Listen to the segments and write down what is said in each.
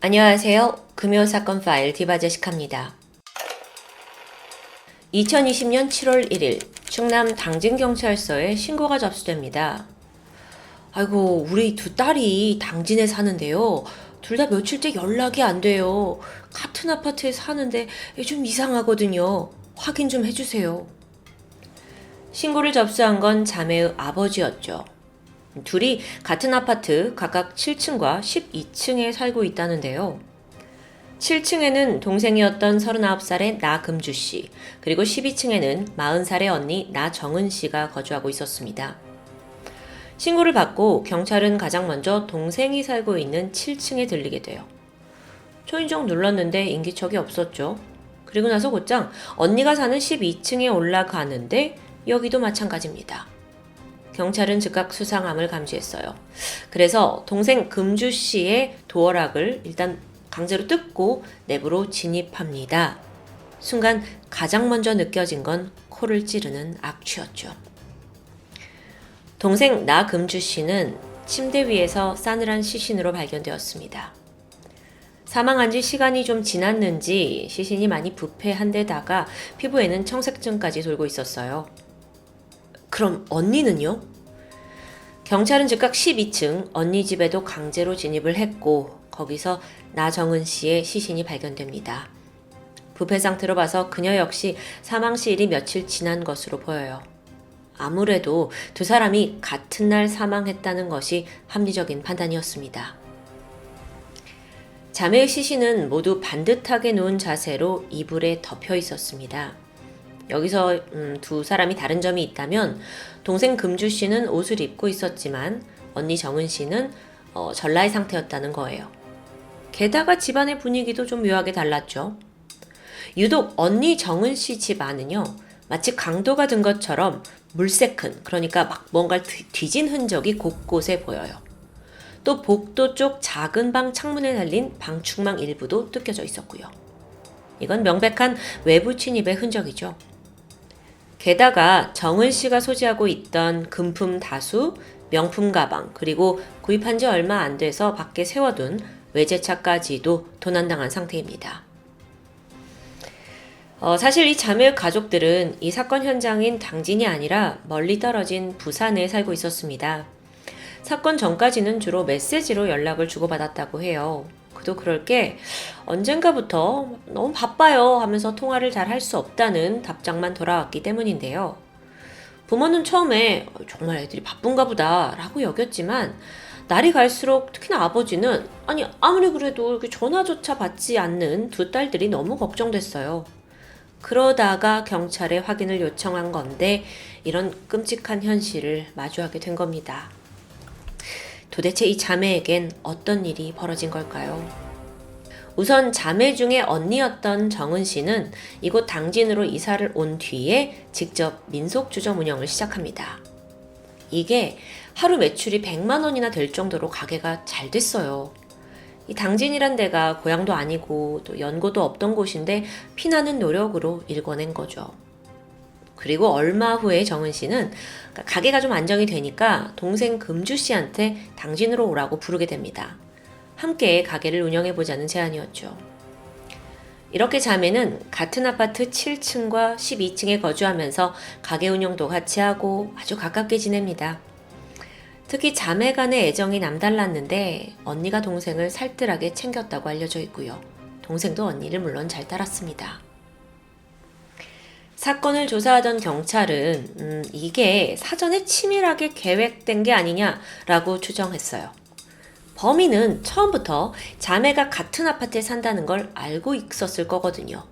안녕하세요. 금요사건 파일 디바제시카입니다. 2020년 7월 1일 충남 당진경찰서에 신고가 접수됩니다. 아이고, 우리 두 딸이 당진에 사는데요. 둘 다 며칠째 연락이 안 돼요. 같은 아파트에 사는데 좀 이상하거든요. 확인 좀 해주세요. 신고를 접수한 건 자매의 아버지였죠. 둘이 같은 아파트 각각 7층과 12층에 살고 있다는데요. 7층에는 동생이었던 39살의 나금주 씨, 그리고 12층에는 40살의 언니 나정은 씨가 거주하고 있었습니다. 신고를 받고 경찰은 가장 먼저 동생이 살고 있는 7층에 들리게 돼요. 초인종 눌렀는데 인기척이 없었죠. 그리고 나서 곧장 언니가 사는 12층에 올라가는데 여기도 마찬가지입니다. 경찰은 즉각 수상함을 감지했어요. 그래서 동생 금주 씨의 도어락을 일단 강제로 뜯고 내부로 진입합니다. 순간 가장 먼저 느껴진 건 코를 찌르는 악취였죠. 동생 나금주 씨는 침대 위에서 싸늘한 시신으로 발견되었습니다. 사망한 지 시간이 좀 지났는지 시신이 많이 부패한 데다가 피부에는 청색증까지 돌고 있었어요. 그럼 언니는요? 경찰은 즉각 12층 언니 집에도 강제로 진입을 했고 거기서 나정은 씨의 시신이 발견됩니다. 부패 상태로 봐서 그녀 역시 사망 시일이 며칠 지난 것으로 보여요. 아무래도 두 사람이 같은 날 사망했다는 것이 합리적인 판단이었습니다. 자매의 시신은 모두 반듯하게 누운 자세로 이불에 덮여 있었습니다. 여기서 두 사람이 다른 점이 있다면 동생 금주 씨는 옷을 입고 있었지만 언니 정은 씨는 전라의 상태였다는 거예요. 게다가 집안의 분위기도 좀 묘하게 달랐죠. 유독 언니 정은 씨 집안은요, 마치 강도가 든 것처럼 물새큰, 그러니까 막 뭔가를 뒤진 흔적이 곳곳에 보여요. 또 복도 쪽 작은 방 창문에 달린 방충망 일부도 뜯겨져 있었고요. 이건 명백한 외부 침입의 흔적이죠. 게다가 정은 씨가 소지하고 있던 금품 다수, 명품 가방, 그리고 구입한 지 얼마 안 돼서 밖에 세워둔 외제차까지도 도난당한 상태입니다. 사실 이 자매의 가족들은 이 사건 현장인 당진이 아니라 멀리 떨어진 부산에 살고 있었습니다. 사건 전까지는 주로 메시지로 연락을 주고받았다고 해요. 그도 그럴 게 언젠가부터 너무 바빠요 하면서 통화를 잘 할 수 없다는 답장만 돌아왔기 때문인데요. 부모는 처음에 정말 애들이 바쁜가 보다 라고 여겼지만 날이 갈수록 특히나 아버지는 아무리 그래도 이렇게 전화조차 받지 않는 두 딸들이 너무 걱정됐어요. 그러다가 경찰에 확인을 요청한 건데 이런 끔찍한 현실을 마주하게 된 겁니다. 도대체 이 자매에겐 어떤 일이 벌어진 걸까요? 우선 자매 중에 언니였던 정은 씨는 이곳 당진으로 이사를 온 뒤에 직접 민속주점 운영을 시작합니다. 이게 하루 매출이 100만 원이나 될 정도로 가게가 잘 됐어요. 이 당진이란 데가 고향도 아니고 또 연고도 없던 곳인데 피나는 노력으로 일궈낸 거죠. 그리고 얼마 후에 정은 씨는 가게가 좀 안정이 되니까 동생 금주 씨한테 당진으로 오라고 부르게 됩니다. 함께 가게를 운영해보자는 제안이었죠. 이렇게 자매는 같은 아파트 7층과 12층에 거주하면서 가게 운영도 같이 하고 아주 가깝게 지냅니다. 특히 자매 간의 애정이 남달랐는데 언니가 동생을 살뜰하게 챙겼다고 알려져 있고요. 동생도 언니를 물론 잘 따랐습니다. 사건을 조사하던 경찰은 이게 사전에 치밀하게 계획된 게 아니냐라고 추정했어요. 범인은 처음부터 자매가 같은 아파트에 산다는 걸 알고 있었을 거거든요.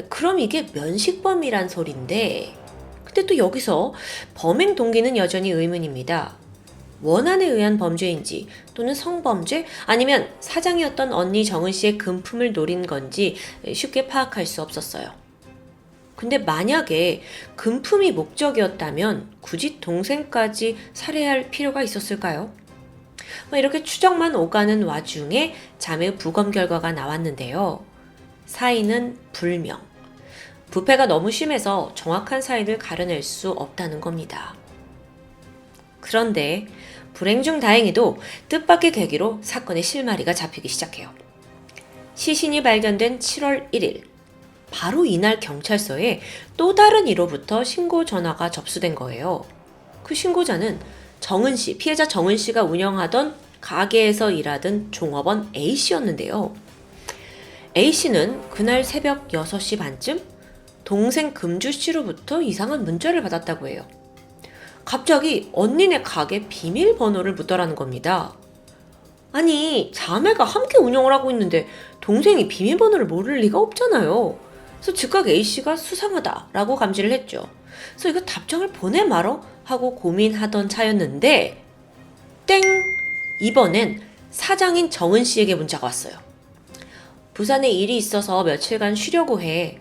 그럼 이게 면식범이란 소린데 근데 또 여기서 범행 동기는 여전히 의문입니다. 원한에 의한 범죄인지 또는 성범죄 아니면 사장이었던 언니 정은 씨의 금품을 노린 건지 쉽게 파악할 수 없었어요. 근데 만약에 금품이 목적이었다면 굳이 동생까지 살해할 필요가 있었을까요? 이렇게 추정만 오가는 와중에 자매의 부검 결과가 나왔는데요. 사인은 불명. 부패가 너무 심해서 정확한 사인을 가려낼 수 없다는 겁니다. 그런데 불행 중 다행히도 뜻밖의 계기로 사건의 실마리가 잡히기 시작해요. 시신이 발견된 7월 1일, 바로 이날 경찰서에 또 다른 1호부터 신고 전화가 접수된 거예요. 그 신고자는 피해자 정은 씨가 운영하던 가게에서 일하던 종업원 A 씨였는데요. A 씨는 그날 새벽 6시 반쯤 동생 금주 씨로부터 이상한 문자를 받았다고 해요. 갑자기 언니네 가게 비밀번호를 묻더라는 겁니다. 아니, 자매가 함께 운영을 하고 있는데 동생이 비밀번호를 모를 리가 없잖아요. 그래서 즉각 A씨가 수상하다라고 감지를 했죠. 그래서 이거 답장을 보내 말어? 하고 고민하던 차였는데 땡! 이번엔 사장인 정은 씨에게 문자가 왔어요. 부산에 일이 있어서 며칠간 쉬려고 해.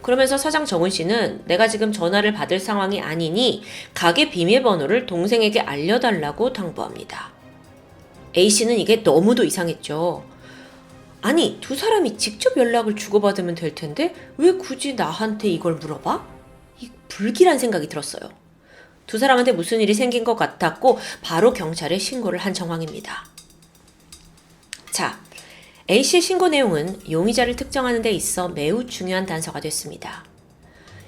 그러면서 사장 정은 씨는 내가 지금 전화를 받을 상황이 아니니 가게 비밀번호를 동생에게 알려달라고 당부합니다. A씨는 이게 너무도 이상했죠. 아니, 두 사람이 직접 연락을 주고받으면 될 텐데 왜 굳이 나한테 이걸 물어봐? 이 불길한 생각이 들었어요. 두 사람한테 무슨 일이 생긴 것 같았고 바로 경찰에 신고를 한 정황입니다. 자, A씨의 신고 내용은 용의자를 특정하는 데 있어 매우 중요한 단서가 됐습니다.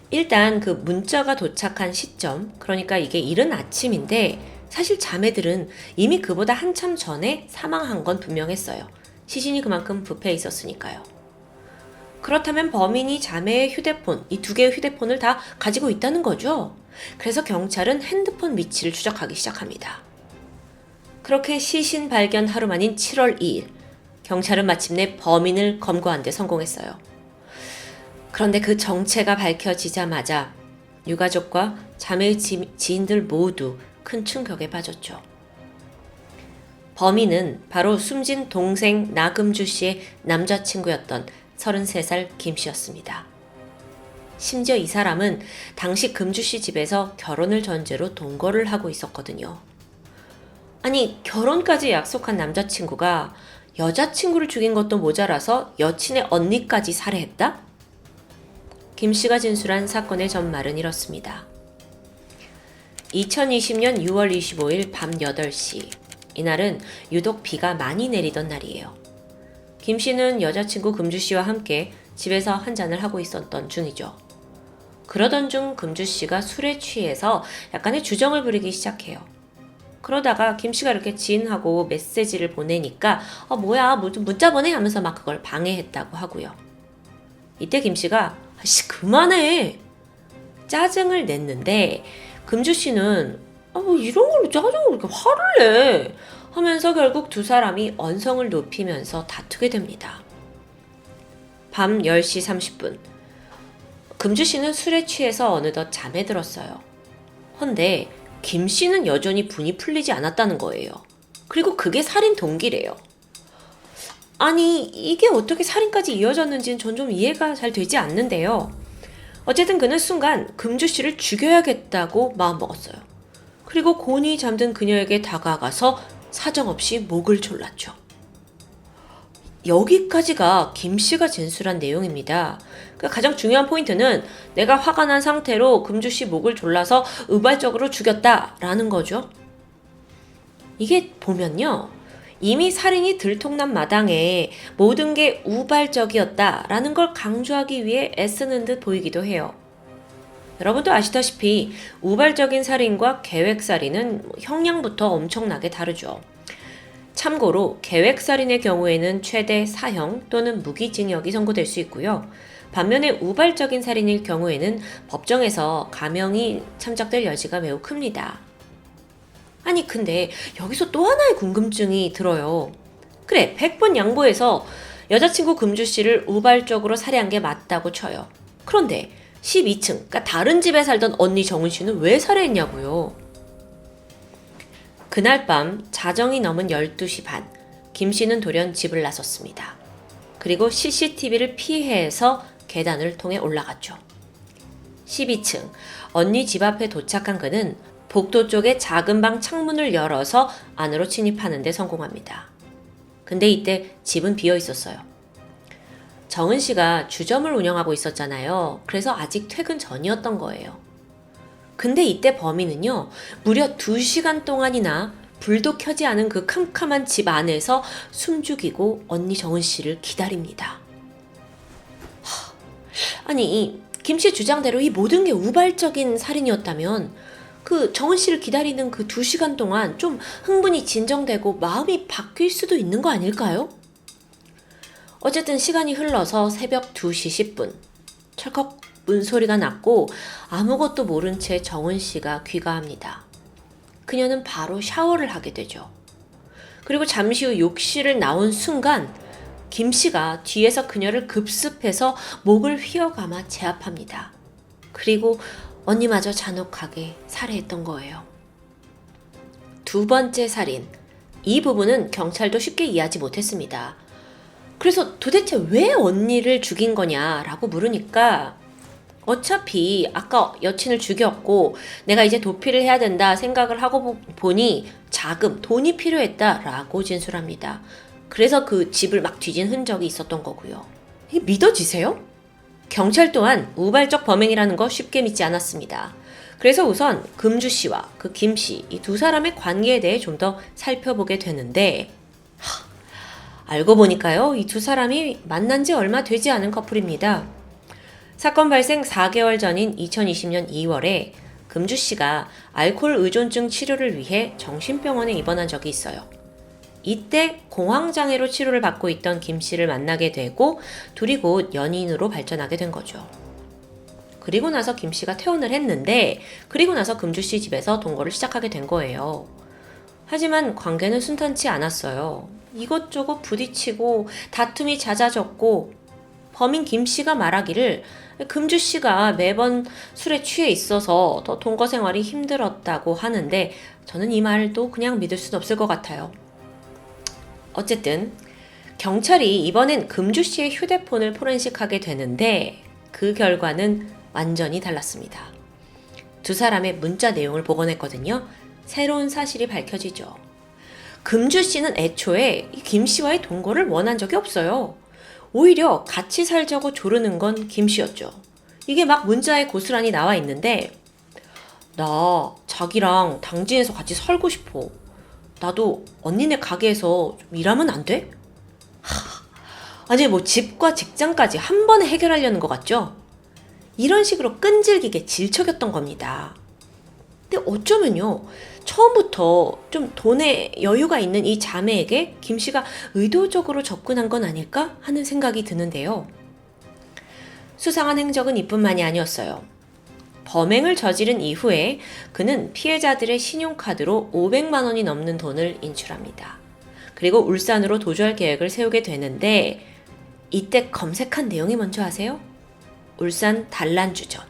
일단 그 문자가 도착한 시점, 그러니까 이게 이른 아침인데 사실 자매들은 이미 그보다 한참 전에 사망한 건 분명했어요. 시신이 그만큼 부패해 있었으니까요. 그렇다면 범인이 자매의 휴대폰, 이 두 개의 휴대폰을 다 가지고 있다는 거죠. 그래서 경찰은 핸드폰 위치를 추적하기 시작합니다. 그렇게 시신 발견 하루 만인 7월 2일, 경찰은 마침내 범인을 검거한 데 성공했어요. 그런데 그 정체가 밝혀지자마자 유가족과 자매의 지인들 모두 큰 충격에 빠졌죠. 범인은 바로 숨진 동생 나금주 씨의 남자친구였던 33살 김 씨였습니다. 심지어 이 사람은 당시 금주 씨 집에서 결혼을 전제로 동거를 하고 있었거든요. 아니, 결혼까지 약속한 남자친구가 여자친구를 죽인 것도 모자라서 여친의 언니까지 살해했다? 김 씨가 진술한 사건의 전말은 이렇습니다. 2020년 6월 25일 밤 8시, 이날은 유독 비가 많이 내리던 날이에요. 김 씨는 여자친구 금주 씨와 함께 집에서 한잔을 하고 있었던 중이죠. 그러던 중 금주 씨가 술에 취해서 약간의 주정을 부리기 시작해요. 그러다가 김 씨가 이렇게 지인하고 메시지를 보내니까 뭐야 문자 보내 하면서 막 그걸 방해했다고 하고요. 이때 김 씨가 아씨 그만해 짜증을 냈는데 금주 씨는 뭐 이런 걸로 짜증을 이렇게 화를 내 하면서 결국 두 사람이 언성을 높이면서 다투게 됩니다. 밤 10시 30분 금주 씨는 술에 취해서 어느덧 잠에 들었어요. 헌데 김 씨는 여전히 분이 풀리지 않았다는 거예요. 그리고 그게 살인 동기래요. 아니 이게 어떻게 살인까지 이어졌는지는 전 좀 이해가 잘 되지 않는데요. 어쨌든 그는 순간 금주 씨를 죽여야겠다고 마음먹었어요. 그리고 곤히 잠든 그녀에게 다가가서 사정없이 목을 졸랐죠. 여기까지가 김 씨가 진술한 내용입니다. 가장 중요한 포인트는 내가 화가 난 상태로 금주 씨 목을 졸라서 우발적으로 죽였다라는 거죠. 이게 보면요. 이미 살인이 들통난 마당에 모든 게 우발적이었다라는 걸 강조하기 위해 애쓰는 듯 보이기도 해요. 여러분도 아시다시피 우발적인 살인과 계획살인은 형량부터 엄청나게 다르죠. 참고로 계획살인의 경우에는 최대 사형 또는 무기징역이 선고될 수 있고요. 반면에 우발적인 살인일 경우에는 법정에서 감형이 참작될 여지가 매우 큽니다. 아니 근데 여기서 또 하나의 궁금증이 들어요. 그래 100번 양보해서 여자친구 금주씨를 우발적으로 살해한 게 맞다고 쳐요. 그런데 12층, 그러니까 다른 집에 살던 언니 정은씨는 왜 살해했냐고요. 그날 밤 자정이 넘은 12시 반, 김씨는 돌연 집을 나섰습니다. 그리고 CCTV를 피해서 계단을 통해 올라갔죠. 12층, 언니 집 앞에 도착한 그는 복도 쪽에 작은 방 창문을 열어서 안으로 침입하는 데 성공합니다. 근데 이때 집은 비어 있었어요. 정은 씨가 주점을 운영하고 있었잖아요. 그래서 아직 퇴근 전이었던 거예요. 근데 이때 범인은요, 무려 2시간 동안이나 불도 켜지 않은 그 캄캄한 집 안에서 숨죽이고 언니 정은 씨를 기다립니다. 아니, 이 김씨 주장대로 이 모든 게 우발적인 살인이었다면 그 정은 씨를 기다리는 그 2시간 동안 좀 흥분이 진정되고 마음이 바뀔 수도 있는 거 아닐까요? 어쨌든 시간이 흘러서 새벽 2시 10분. 철컥 문소리가 났고 아무것도 모른 채 정은 씨가 귀가합니다. 그녀는 바로 샤워를 하게 되죠. 그리고 잠시 후 욕실을 나온 순간 김 씨가 뒤에서 그녀를 급습해서 목을 휘어감아 제압합니다. 그리고 언니마저 잔혹하게 살해했던 거예요. 2번째 살인. 이 부분은 경찰도 쉽게 이해하지 못했습니다. 그래서 도대체 왜 언니를 죽인 거냐라고 물으니까 어차피 아까 여친을 죽였고 내가 이제 도피를 해야 된다 생각을 하고 보니 자금, 돈이 필요했다라고 진술합니다. 그래서 그 집을 막 뒤진 흔적이 있었던 거고요. 이게 믿어지세요? 경찰 또한 우발적 범행이라는 거 쉽게 믿지 않았습니다. 그래서 우선 금주 씨와 그 김 씨, 이 2사람의 관계에 대해 좀 더 살펴보게 되는데 알고 보니까요, 이 2사람이 만난 지 얼마 되지 않은 커플입니다. 사건 발생 4개월 전인 2020년 2월에 금주 씨가 알코올 의존증 치료를 위해 정신병원에 입원한 적이 있어요. 이때 공황장애로 치료를 받고 있던 김 씨를 만나게 되고 둘이 곧 연인으로 발전하게 된 거죠. 그리고 나서 김 씨가 퇴원을 했는데 그리고 나서 금주 씨 집에서 동거를 시작하게 된 거예요. 하지만 관계는 순탄치 않았어요. 이것저것 부딪히고 다툼이 잦아졌고 범인 김 씨가 말하기를 금주 씨가 매번 술에 취해 있어서 더 동거 생활이 힘들었다고 하는데 저는 이 말도 그냥 믿을 수는 없을 것 같아요. 어쨌든 경찰이 이번엔 금주 씨의 휴대폰을 포렌식하게 되는데 그 결과는 완전히 달랐습니다. 2사람의 문자 내용을 복원했거든요. 새로운 사실이 밝혀지죠. 금주 씨는 애초에 김 씨와의 동거를 원한 적이 없어요. 오히려 같이 살자고 조르는 건 김 씨였죠. 이게 막 문자에 고스란히 나와 있는데 나 자기랑 당진에서 같이 살고 싶어. 나도 언니네 가게에서 좀 일하면 안 돼? 아니 뭐 집과 직장까지 한 번에 해결하려는 것 같죠? 이런 식으로 끈질기게 질척였던 겁니다. 근데 어쩌면요, 처음부터 좀 돈에 여유가 있는 이 자매에게 김 씨가 의도적으로 접근한 건 아닐까 하는 생각이 드는데요. 수상한 행적은 이뿐만이 아니었어요. 범행을 저지른 이후에 그는 피해자들의 신용카드로 500만 원이 넘는 돈을 인출합니다. 그리고 울산으로 도주할 계획을 세우게 되는데 이때 검색한 내용이 뭔지 아세요? 울산 단란주전.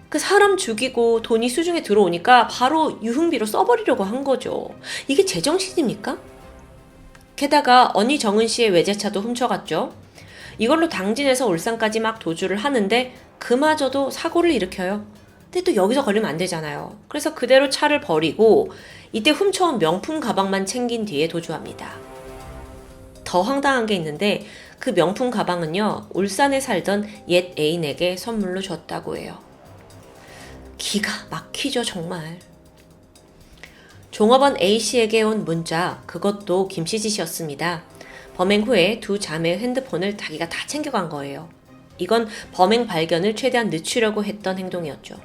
그 사람 죽이고 돈이 수중에 들어오니까 바로 유흥비로 써버리려고 한 거죠. 이게 제정신입니까? 게다가 언니 정은 씨의 외제차도 훔쳐갔죠. 이걸로 당진에서 울산까지 막 도주를 하는데 그마저도 사고를 일으켜요. 근데 또 여기서 걸리면 안 되잖아요. 그래서 그대로 차를 버리고 이때 훔쳐온 명품 가방만 챙긴 뒤에 도주합니다. 더 황당한 게 있는데 그 명품 가방은요, 울산에 살던 옛 애인에게 선물로 줬다고 해요. 기가 막히죠, 정말. 종업원 A씨에게 온 문자, 그것도 김씨 짓이었습니다. 범행 후에 2자매의 핸드폰을 자기가 다 챙겨간 거예요. 이건 범행 발견을 최대한 늦추려고 했던 행동이었죠.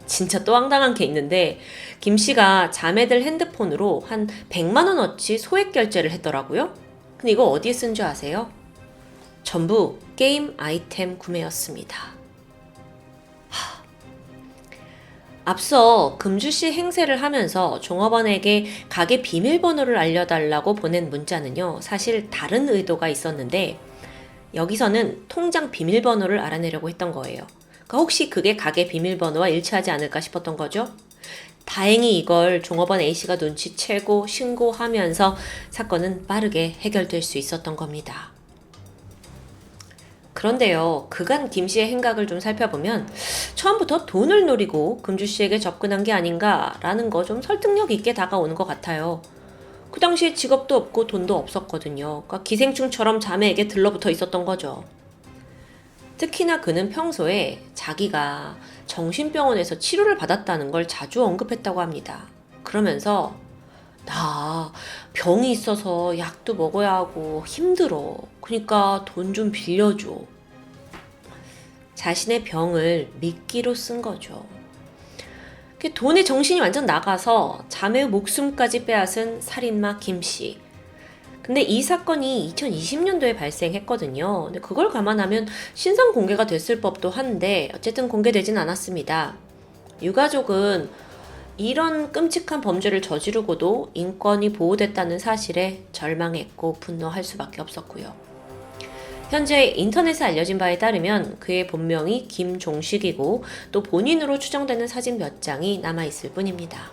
진짜 또 황당한 게 있는데 김씨가 자매들 핸드폰으로 한 100만 원어치 소액 결제를 했더라고요. 근데 이거 어디에 쓴 줄 아세요? 전부 게임 아이템 구매였습니다. 앞서 금주씨 행세를 하면서 종업원에게 가게 비밀번호를 알려달라고 보낸 문자는요, 사실 다른 의도가 있었는데 여기서는 통장 비밀번호를 알아내려고 했던 거예요. 그러니까 혹시 그게 가게 비밀번호와 일치하지 않을까 싶었던 거죠. 다행히 이걸 종업원 A씨가 눈치채고 신고하면서 사건은 빠르게 해결될 수 있었던 겁니다. 그런데요, 그간 김씨의 행각을 좀 살펴보면 처음부터 돈을 노리고 금주씨에게 접근한 게 아닌가라는 거 좀 설득력 있게 다가오는 것 같아요. 그 당시에 직업도 없고 돈도 없었거든요. 그러니까 기생충처럼 자매에게 들러붙어 있었던 거죠. 특히나 그는 평소에 자기가 정신병원에서 치료를 받았다는 걸 자주 언급했다고 합니다. 그러면서 나 병이 있어서 약도 먹어야 하고 힘들어. 그러니까 돈 좀 빌려줘. 자신의 병을 미끼로 쓴 거죠. 돈에 정신이 완전 나가서 자매의 목숨까지 빼앗은 살인마 김씨. 근데 이 사건이 2020년도에 발생했거든요. 근데 그걸 감안하면 신상 공개가 됐을 법도 한데 어쨌든 공개되진 않았습니다. 유가족은 이런 끔찍한 범죄를 저지르고도 인권이 보호됐다는 사실에 절망했고 분노할 수밖에 없었고요. 현재 인터넷에 알려진 바에 따르면 그의 본명이 김종식이고 또 본인으로 추정되는 사진 몇 장이 남아있을 뿐입니다.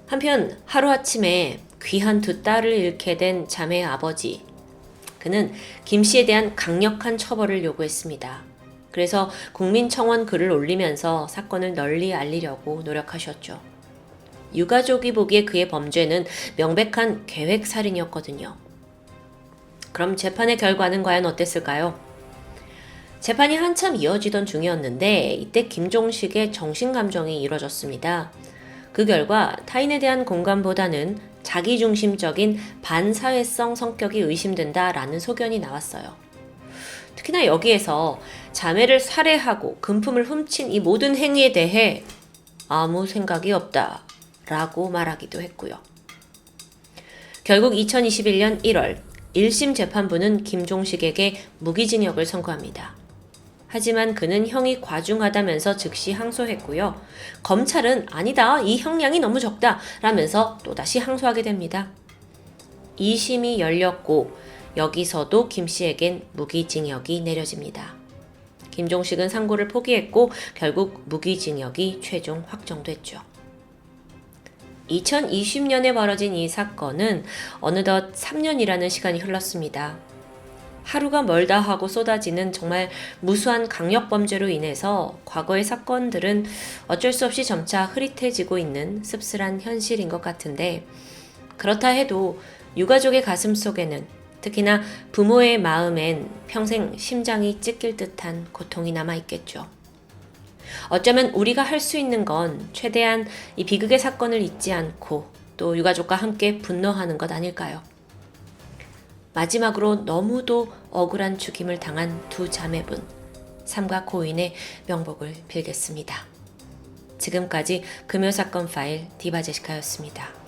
한편 하루아침에 귀한 두 딸을 잃게 된 자매의 아버지. 그는 김 씨에 대한 강력한 처벌을 요구했습니다. 그래서 국민청원 글을 올리면서 사건을 널리 알리려고 노력하셨죠. 유가족이 보기에 그의 범죄는 명백한 계획살인이었거든요. 그럼 재판의 결과는 과연 어땠을까요? 재판이 한참 이어지던 중이었는데 이때 김종식의 정신감정이 이뤄졌습니다. 그 결과 타인에 대한 공감보다는 자기중심적인 반사회성 성격이 의심된다라는 소견이 나왔어요. 특히나 여기에서 자매를 살해하고 금품을 훔친 이 모든 행위에 대해 아무 생각이 없다라고 말하기도 했고요. 결국 2021년 1월 1심 재판부는 김종식에게 무기징역을 선고합니다. 하지만 그는 형이 과중하다면서 즉시 항소했고요. 검찰은 아니다, 이 형량이 너무 적다 라면서 또다시 항소하게 됩니다. 2심이 열렸고 여기서도 김 씨에겐 무기징역이 내려집니다. 김종식은 상고를 포기했고 결국 무기징역이 최종 확정됐죠. 2020년에 벌어진 이 사건은 어느덧 3년이라는 시간이 흘렀습니다. 하루가 멀다 하고 쏟아지는 정말 무수한 강력범죄로 인해서 과거의 사건들은 어쩔 수 없이 점차 흐릿해지고 있는 씁쓸한 현실인 것 같은데, 그렇다 해도 유가족의 가슴 속에는, 특히나 부모의 마음엔 평생 심장이 찢길 듯한 고통이 남아있겠죠. 어쩌면 우리가 할 수 있는 건 최대한 이 비극의 사건을 잊지 않고 또 유가족과 함께 분노하는 것 아닐까요? 마지막으로 너무도 억울한 죽임을 당한 두 자매분, 삼가 고인의 명복을 빌겠습니다. 지금까지 금요사건 파일 디바제시카였습니다.